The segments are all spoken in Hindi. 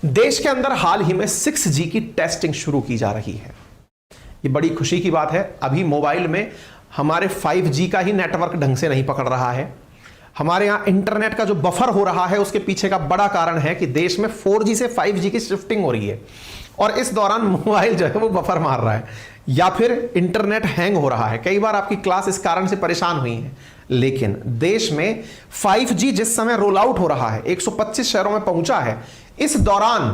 देश के अंदर हाल ही में 6G की टेस्टिंग शुरू की जा रही है। ये बड़ी खुशी की बात है। अभी मोबाइल में हमारे 5G का ही नेटवर्क ढंग से नहीं पकड़ रहा है। हमारे यहां इंटरनेट का जो बफर हो रहा है उसके पीछे का बड़ा कारण है कि देश में 4G से 5G की शिफ्टिंग हो रही है और इस दौरान मोबाइल जो है वो बफर मार रहा है या फिर इंटरनेट हैंग हो रहा है। कई बार आपकी क्लास इस कारण से परेशान हुई है। लेकिन देश में 5G जिस समय रोल आउट हो रहा है, 125 शहरों में पहुंचा है, इस दौरान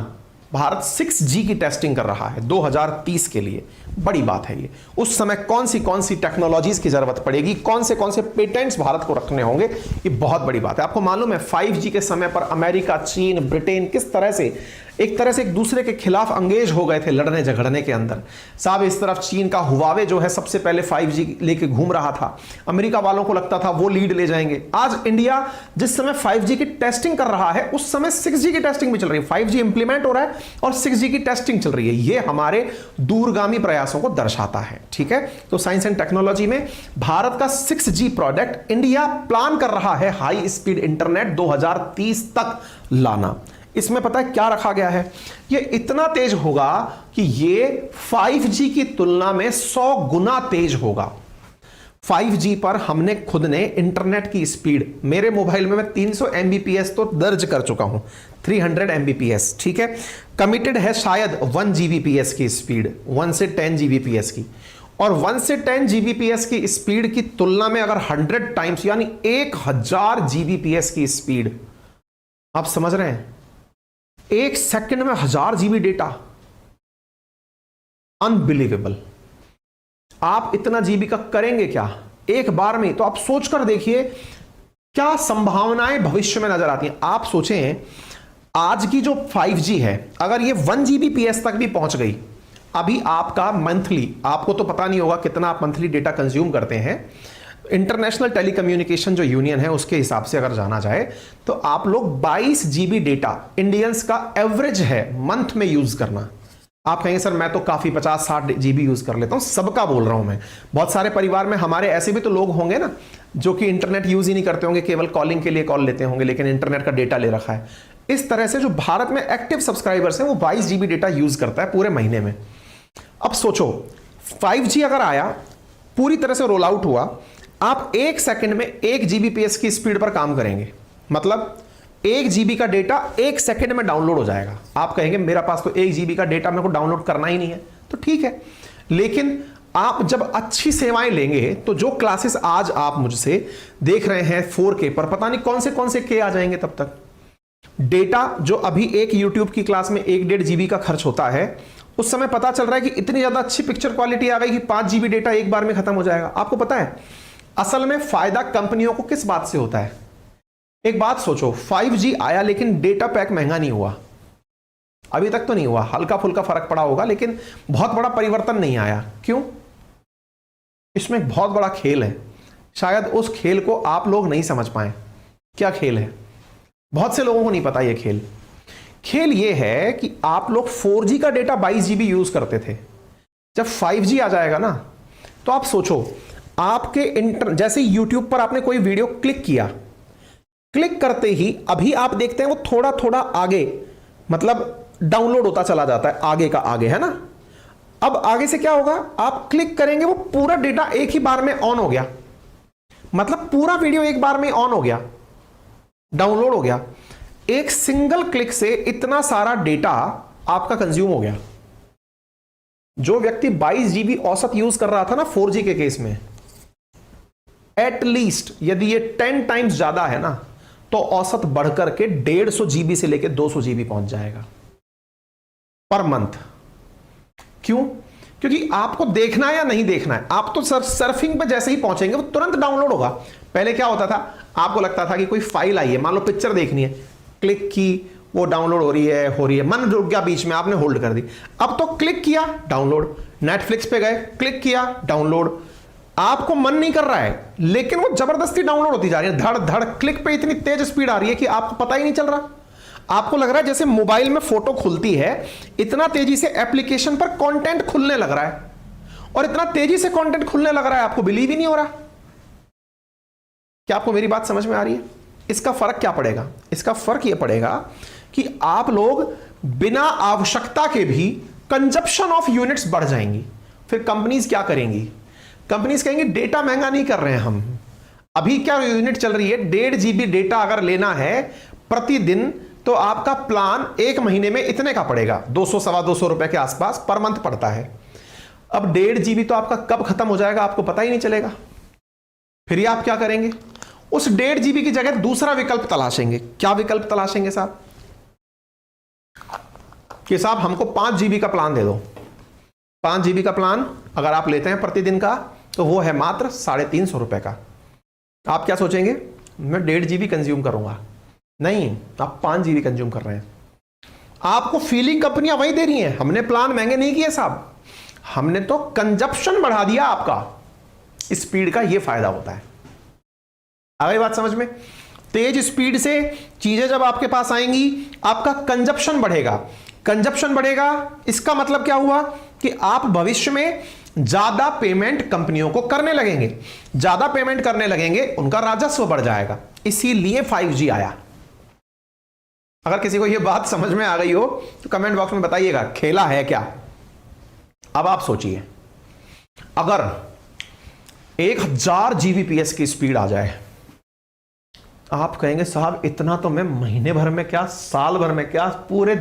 भारत 6G की टेस्टिंग कर रहा है 2030 के लिए। बड़ी बात है ये। उस समय कौन सी टेक्नोलॉजीज की जरूरत पड़ेगी, कौन से पेटेंट्स भारत को रखने होंगे, ये बहुत बड़ी बात है। आपको मालूम है 5G के समय पर अमेरिका, चीन, ब्रिटेन किस तरह से एक दूसरे के खिलाफ अंगेज हो गए थे लड़ने झगड़ने के अंदर। साहब इस तरफ चीन का हुआवे जो है सबसे पहले 5G लेके घूम रहा था। अमेरिका वालों को लगता था वो लीड ले जाएंगे। आज इंडिया जिस समय 5G की टेस्टिंग कर रहा है उस समय 6G की टेस्टिंग भी चल रही है। 5G इंप्लीमेंट हो रहा है और 6G की टेस्टिंग चल रही है। ये हमारे दूरगामी प्रयासों को दर्शाता है। ठीक है, तो साइंस एंड टेक्नोलॉजी में भारत का 6G प्रोडक्ट इंडिया प्लान कर रहा है हाई स्पीड इंटरनेट 2030 तक लाना। इसमें पता है क्या रखा गया है? ये इतना तेज होगा कि ये 5G की तुलना में 100 गुना तेज होगा। 5G पर हमने खुद ने इंटरनेट की स्पीड, मेरे मोबाइल में मैं 300 Mbps तो दर्ज कर चुका हूं, 300 Mbps। ठीक है, कमिटेड है शायद 1 Gbps की स्पीड, 1 से 10 Gbps की। और 1 से 10 Gbps की स्पीड की तुलना में अगर 100 टाइम्स यानी 1000 Gbps की स्पीड, आप समझ रहे हैं? 1 सेकंड में 1000 GB डेटा, अनबिलीवेबल। आप इतना जीबी का करेंगे क्या एक बार में? तो आप सोचकर देखिए क्या संभावनाएं भविष्य में नजर आती हैं। आप सोचें आज की जो 5G है अगर ये 1 Gbps तक भी पहुंच गई, अभी आपका मंथली, आपको तो पता नहीं होगा कितना आप मंथली डेटा कंज्यूम करते हैं, इंटरनेशनल टेलीकम्युनिकेशन जो यूनियन है उसके हिसाब से अगर जाना जाए तो आप लोग 22 GB डेटा इंडियंस का एवरेज है मंथ में यूज करना। आप कहेंगे सर मैं तो काफी 50-60 GB यूज कर लेता हूं, सबका बोल रहा हूं मैं। बहुत सारे परिवार में हमारे ऐसे भी तो लोग होंगे ना जो कि इंटरनेट यूज ही नहीं करते होंगे, केवल कॉलिंग के लिए कॉल लेते होंगे, लेकिन इंटरनेट का डेटा ले रखा है। इस तरह से जो भारत में एक्टिव सब्सक्राइबर्स हैं वो 22 GB डेटा यूज करता है पूरे महीने में। अब सोचो 5G अगर आया, पूरी तरह से रोल आउट हुआ, आप 1 सेकंड में 1 Gbps की स्पीड पर काम करेंगे, मतलब 1 GB का डेटा 1 सेकंड में डाउनलोड हो जाएगा। आप कहेंगे मेरा पास तो 1 GB का डेटा मेरे को डाउनलोड करना ही नहीं है, तो ठीक है, लेकिन आप जब अच्छी सेवाएं लेंगे तो जो क्लासेस आज आप मुझसे देख रहे हैं 4K पर, पता नहीं कौन से K आ जाएंगे तब तक। डेटा जो अभी एक YouTube की क्लास में 1-1.5 GB का खर्च होता है, उस समय पता चल रहा है कि इतनी ज्यादा अच्छी पिक्चर क्वालिटी आ गई कि 5 GB डेटा एक बार में खत्म हो जाएगा। आपको पता है असल में फायदा कंपनियों को किस बात से होता है? एक बात सोचो, 5G आया लेकिन डेटा पैक महंगा नहीं हुआ, अभी तक तो नहीं हुआ, हल्का फुल्का फर्क पड़ा होगा लेकिन बहुत बड़ा परिवर्तन नहीं आया। क्यों? इसमें एक बहुत बड़ा खेल है, शायद उस खेल को आप लोग नहीं समझ पाए। क्या खेल है? बहुत से लोगों को नहीं पता यह खेल। खेल यह है कि आप लोग 4G का डेटा 22 GB यूज करते थे, जब 5G आ जाएगा ना तो आप सोचो आपके जैसे YouTube पर आपने कोई वीडियो क्लिक किया, क्लिक करते ही अभी आप देखते हैं वो थोड़ा थोड़ा आगे, मतलब डाउनलोड होता चला जाता है, आगे का आगे, है ना। अब आगे से क्या होगा, आप क्लिक करेंगे वो पूरा डेटा एक ही बार में ऑन हो गया, मतलब पूरा वीडियो एक बार में ऑन हो गया, डाउनलोड हो गया। एक सिंगल क्लिक से इतना सारा डेटा आपका कंज्यूम हो गया। जो व्यक्ति 22 GB औसत यूज कर रहा था ना 4G के केस में, एटलीस्ट यदि ये 10 टाइम्स ज्यादा है ना तो औसत बढ़कर के 150 GB से लेकर 200 GB पहुंच जाएगा पर मंथ। क्यों? क्योंकि आपको देखना है या नहीं देखना है, आप तो सर्फिंग पे जैसे ही पहुंचेंगे वो तुरंत डाउनलोड होगा। पहले क्या होता था, आपको लगता था कि कोई फाइल आई है, मान लो पिक्चर देखनी है, क्लिक की, वो डाउनलोड हो रही है, मन रुक गया बीच में, आपने होल्ड कर दी। अब तो क्लिक किया डाउनलोड, नेटफ्लिक्स पे गए क्लिक किया डाउनलोड। आपको मन नहीं कर रहा है लेकिन वो जबरदस्ती डाउनलोड होती जा रही है, धड़ धड़, क्लिक पे इतनी तेज स्पीड आ रही है कि आपको पता ही नहीं चल रहा। आपको लग रहा है जैसे मोबाइल में फोटो खुलती है, इतना तेजी से एप्लीकेशन पर कंटेंट खुलने लग रहा है, और इतना तेजी से कंटेंट खुलने लग रहा है आपको बिलीव ही नहीं हो रहा। क्या आपको मेरी बात समझ में आ रही है? इसका फर्क क्या पड़ेगा? इसका फर्क यह पड़ेगा कि आप लोग बिना आवश्यकता के भी कंजप्शन ऑफ यूनिट्स बढ़ जाएंगी। फिर कंपनीज क्या करेंगी? कंपनीज कहेंगी डेटा महंगा नहीं कर रहे हैं हम, अभी क्या यूनिट चल रही है 1.5 GB डेटा अगर लेना है प्रतिदिन तो आपका प्लान 1 महीने में इतने का पड़ेगा, 200 सवा 200 रुपए के आसपास पर मंथ पड़ता है। अब 1.5 GB तो आपका कब खत्म हो जाएगा आपको पता ही नहीं चलेगा। फिर ये आप क्या करेंगे? उस 1.5 GB की जगह दूसरा विकल्प तलाशेंगे। क्या विकल्प तलाशेंगे साहब? कि साहब हमको 5 GB का प्लान दे दो। 5 GB का प्लान अगर आप लेते हैं प्रतिदिन का तो वो है मात्र 350 रुपए का। आप क्या सोचेंगे? मैं 1.5 GB कंज्यूम करूंगा। नहीं, आप 5 GB कंज्यूम कर रहे हैं। आपको फीलिंग कंपनियां वही दे रही हैं, हमने प्लान महंगे नहीं किए साहब, हमने तो कंजप्शन बढ़ा दिया आपका। स्पीड का ये फायदा होता है। आ गई बात समझ में? तेज स्पीड से चीजें जब आपके पास आएंगी आपका कंजप्शन बढ़ेगा। कंजप्शन बढ़ेगा इसका मतलब क्या हुआ कि आप भविष्य में ज्यादा पेमेंट कंपनियों को करने लगेंगे। ज्यादा पेमेंट करने लगेंगे, उनका राजस्व बढ़ जाएगा। इसीलिए 5G आया। अगर किसी को यह बात समझ में आ गई हो तो कमेंट बॉक्स में बताइएगा, खेला है क्या? अब आप सोचिए, अगर 1000 Gbps की स्पीड आ जाए, आप कहेंगे साहब इतना तो मैं महीने भर में क्या, साल भर में क्या, पूरे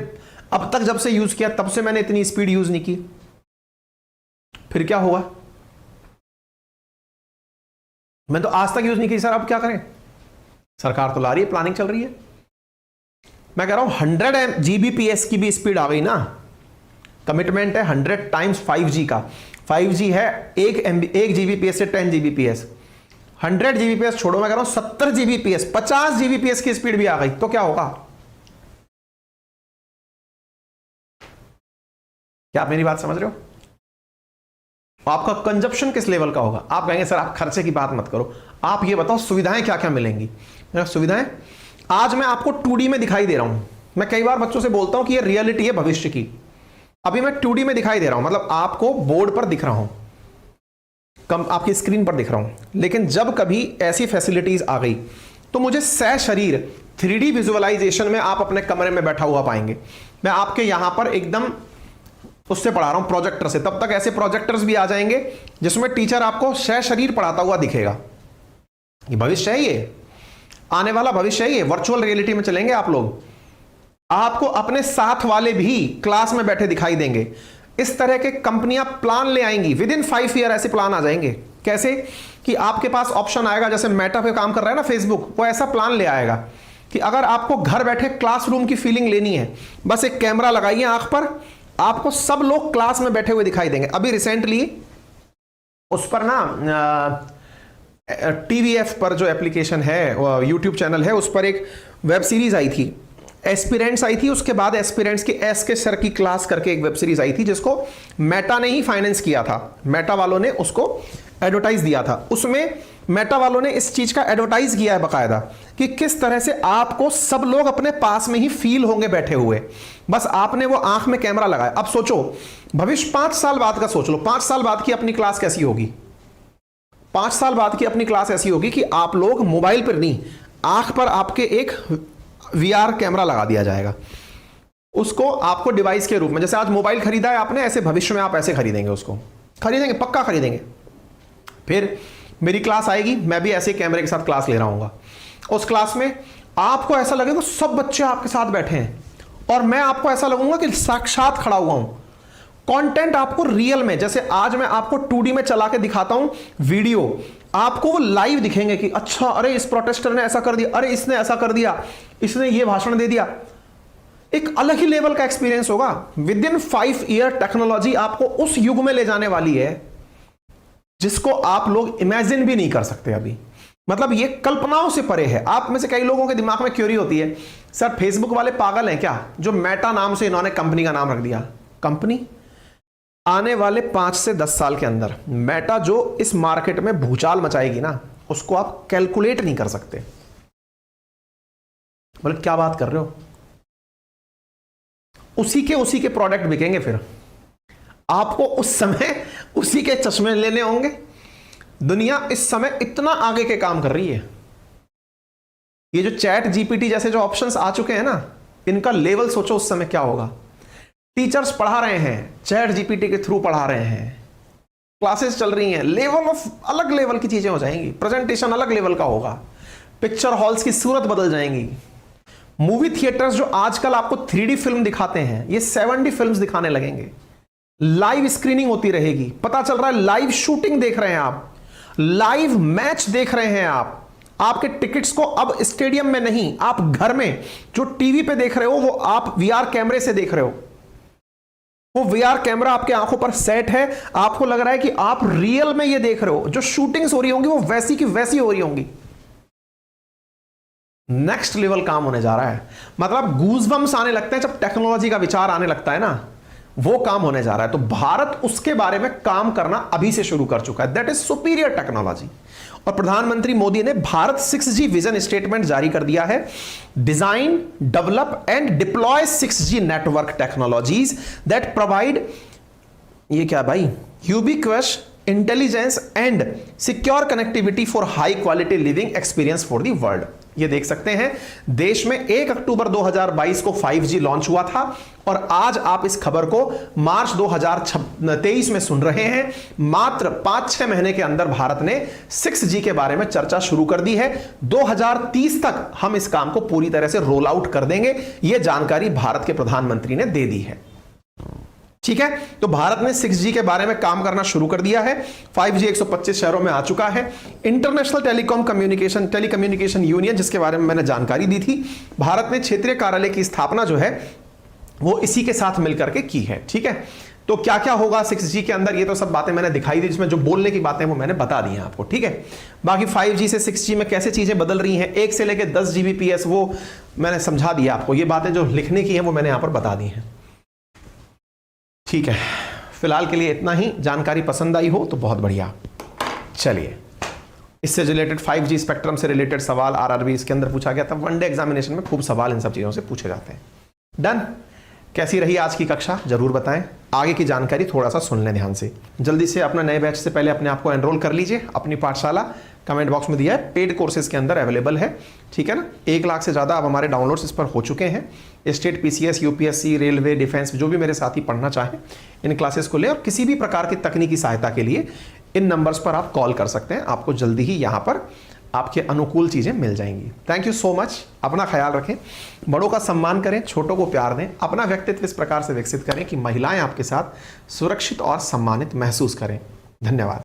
अब तक जब से यूज किया तब से मैंने इतनी स्पीड यूज नहीं की। फिर क्या होगा? मैं तो आज तक यूज नहीं की सर, अब क्या करें? सरकार तो ला रही है, प्लानिंग चल रही है। मैं कह रहा हूं 100 Gbps की भी स्पीड आ गई ना, कमिटमेंट है 100 टाइम्स 5G का। 5G है 1 Gbps से 10 Gbps। 100 Gbps छोड़ो, मैं कह रहा हूं 70 Gbps, 50 Gbps की स्पीड भी आ गई तो क्या होगा? क्या आप मेरी बात समझ रहे हो? आपका कंजप्शन किस लेवल का होगा? आप कहेंगे सर आप खर्चे की बात मत करो, आप ये बताओ सुविधाएं क्या क्या मिलेंगी। सुविधाएं आज मैं आपको 2D में दिखाई दे रहा हूं। मैं कई बार बच्चों से बोलता हूं कि ये रियलिटी है भविष्य की। अभी मैं 2D में दिखाई दे रहा हूं, मतलब आपको बोर्ड पर दिख रहा हूं, आपकी स्क्रीन पर दिख रहा हूं। लेकिन जब कभी ऐसी फैसिलिटीज आ गई तो मुझे सशरीर 3D विजुअलाइजेशन में आप अपने कमरे में बैठा हुआ पाएंगे। मैं आपके यहां पर एकदम उससे पढ़ा रहा हूं, प्रोजेक्टर से। तब तक ऐसे प्रोजेक्टर्स भी आ जाएंगे जिसमें टीचर आपको सशरीर पढ़ाता हुआ दिखेगा। ये भविष्य है, ये आने वाला भविष्य है। ये वर्चुअल रियलिटी में चलेंगे आप लोग। आपको अपने साथ वाले भी क्लास में बैठे दिखाई देंगे। इस तरह के कंपनियां प्लान ले आएंगी। विद इन 5 ईयर ऐसे प्लान आ जाएंगे। कैसे? कि आपके पास ऑप्शन आएगा, जैसे मेटा पे काम कर रहा है ना फेसबुक, वो ऐसा प्लान ले आएगा कि अगर आपको घर बैठे क्लासरूम की फीलिंग लेनी है, बस एक कैमरा लगाइए आंख पर, आपको सब लोग क्लास में बैठे हुए दिखाई देंगे। अभी रिसेंटली उस पर ना TVF पर जो एप्लीकेशन है, यूट्यूब चैनल है, उस पर एक वेब सीरीज आई थी, एस्पिरेंट्स आई थी। उसके बाद एस्पिरेंट्स की एस के सर की क्लास करके एक वेब सीरीज आई थी जिसको मेटा ने ही फाइनेंस किया था। मेटा वालों ने उसको एडवर्टाइज दिया था। उसमें मेटा वालों ने इस चीज का एडवर्टाइज किया है बकायदा कि किस तरह से आपको सब लोग अपने पास में ही फील होंगे बैठे हुए, बस आपने वो आंख में कैमरा लगाया। अब सोचो भविष्य 5 साल बाद का सोच लो। 5 साल बाद की अपनी क्लास कैसी होगी? 5 साल बाद की अपनी क्लास ऐसी होगी कि आप लोग मोबाइल पर नहीं, आंख पर आपके एक VR कैमरा लगा दिया जाएगा। उसको आपको डिवाइस के रूप में, जैसे आज मोबाइल खरीदा है आपने, ऐसे भविष्य में आप ऐसे खरीदेंगे, उसको खरीदेंगे, पक्का खरीदेंगे। फिर मेरी क्लास आएगी, मैं भी ऐसे कैमरे के साथ क्लास ले रहा हूंगा। उस क्लास में आपको ऐसा लगेगा सब बच्चे आपके साथ बैठे हैं और मैं आपको ऐसा लगूंगा कि साक्षात खड़ा हुआ हूं। कंटेंट आपको रियल में, जैसे आज मैं आपको 2D में चला के दिखाता हूं वीडियो, आपको वो लाइव दिखेंगे कि अच्छा अरे इस प्रोटेस्टर ने ऐसा कर दिया, अरे इसने ऐसा कर दिया, इसने ये भाषण दे दिया। एक अलग ही लेवल का एक्सपीरियंस होगा। विद इन 5 ईयर टेक्नोलॉजी आपको उस युग में ले जाने वाली है जिसको आप लोग इमेजिन भी नहीं कर सकते अभी। मतलब ये कल्पनाओं से परे है। आप में से कई लोगों के दिमाग में क्यूरी होती है, सर फेसबुक वाले पागल हैं क्या जो मेटा नाम से इन्होंने कंपनी का नाम रख दिया। कंपनी आने वाले 5 से 10 साल के अंदर मेटा जो इस मार्केट में भूचाल मचाएगी ना, उसको आप कैलकुलेट नहीं कर सकते। मतलब क्या बात कर रहे हो? उसी के प्रोडक्ट बिकेंगे। फिर आपको उस समय उसी के चश्मे लेने होंगे। दुनिया इस समय इतना आगे के काम कर रही है। ये जो चैट GPT जैसे जो ऑप्शंस आ चुके हैं ना, इनका लेवल सोचो उस समय क्या होगा। टीचर्स पढ़ा रहे हैं, चैट जीपीटी के थ्रू पढ़ा रहे हैं, क्लासेस चल रही हैं, लेवल ऑफ अलग लेवल की चीजें हो जाएंगी, प्रेजेंटेशन अलग लेवल का होगा, पिक्चर हॉल्स की सूरत बदल जाएंगी। मूवी थिएटर्स जो आजकल आपको 3D फिल्म दिखाते हैं, ये 7D फिल्म्स दिखाने लगेंगे। लाइव स्क्रीनिंग होती रहेगी, पता चल रहा है लाइव शूटिंग देख रहे हैं आप, लाइव मैच देख रहे हैं आप। आपके टिकट्स को अब स्टेडियम में नहीं, आप घर में जो टीवी पे देख रहे हो वो आप वीआर कैमरे से देख रहे हो। वो वीआर कैमरा आपके आंखों पर सेट है, आपको लग रहा है कि आप रियल में ये देख रहे हो। जो शूटिंग्स हो रही होंगी वो वैसी की वैसी हो रही होंगी। नेक्स्ट लेवल काम होने जा रहा है। मतलब गूज़बम्स आने लगते हैं जब टेक्नोलॉजी का विचार आने लगता है ना, वो काम होने जा रहा है। तो भारत उसके बारे में काम करना अभी से शुरू कर चुका है, दैट इज सुपीरियर टेक्नोलॉजी। और प्रधानमंत्री मोदी ने भारत 6G विजन स्टेटमेंट जारी कर दिया है। Design, develop and deploy 6G network technologies that provide, ये क्या भाई, ubiquitous intelligence and secure connectivity for high quality living experience for the world. ये देख सकते हैं, देश में 1 अक्टूबर 2022 को 5G लॉन्च हुआ था और आज आप इस खबर को मार्च 2023 में सुन रहे हैं। मात्र 5-6 महीने के अंदर भारत ने 6G के बारे में चर्चा शुरू कर दी है। 2030 तक हम इस काम को पूरी तरह से रोल आउट कर देंगे, यह जानकारी भारत के प्रधानमंत्री ने दे दी है। ठीक है, तो भारत ने 6G के बारे में काम करना शुरू कर दिया है। 5G 125 शहरों में आ चुका है। इंटरनेशनल टेलीकम्युनिकेशन यूनियन, जिसके बारे में मैंने जानकारी दी थी, भारत ने क्षेत्रीय कार्यालय की स्थापना जो है वो इसी के साथ मिलकर के की है। ठीक है, तो क्या क्या होगा 6G के अंदर, ये तो सब बातें मैंने दिखाई दी, जिसमें जो बोलने की बातें वो मैंने बता दी हैं आपको। ठीक है, बाकी 5G से 6G में कैसे चीजें बदल रही हैं, 1 से लेकर 10 Gbps, वो मैंने समझा दिया आपको। ये बातें जो लिखने की हैं वो मैंने यहां पर बता दी हैं। ठीक है, फिलहाल के लिए इतना ही। जानकारी पसंद आई हो तो बहुत बढ़िया। चलिए, इससे रिलेटेड 5G स्पेक्ट्रम से रिलेटेड सवाल RRB इसके अंदर पूछा गया था। वनडे एग्जामिनेशन में खूब सवाल इन सब चीजों से पूछे जाते हैं। डन। कैसी रही आज की कक्षा जरूर बताएं। आगे की जानकारी थोड़ा सा सुन लें ध्यान से। जल्दी से अपना नए बैच से पहले अपने आप को एनरोल कर लीजिए। अपनी पाठशाला कमेंट बॉक्स में दिया है, पेड कोर्सेज के अंदर अवेलेबल है। ठीक है ना, 1 लाख से ज़्यादा अब हमारे डाउनलोड्स इस पर हो चुके हैं। State, PCS, UPSC, railway, defence, जो भी मेरे साथी पढ़ना चाहें इन क्लासेस को ले, और किसी भी प्रकार की तकनीकी सहायता के लिए इन नंबर्स पर आप कॉल कर सकते हैं। आपको जल्दी ही यहाँ पर आपके अनुकूल चीज़ें मिल जाएंगी। Thank you so much. अपना ख्याल रखें, बड़ों का सम्मान करें, छोटों को प्यार दें, अपना व्यक्तित्व इस प्रकार से विकसित करें कि महिलाएं आपके साथ सुरक्षित और सम्मानित महसूस करें। धन्यवाद।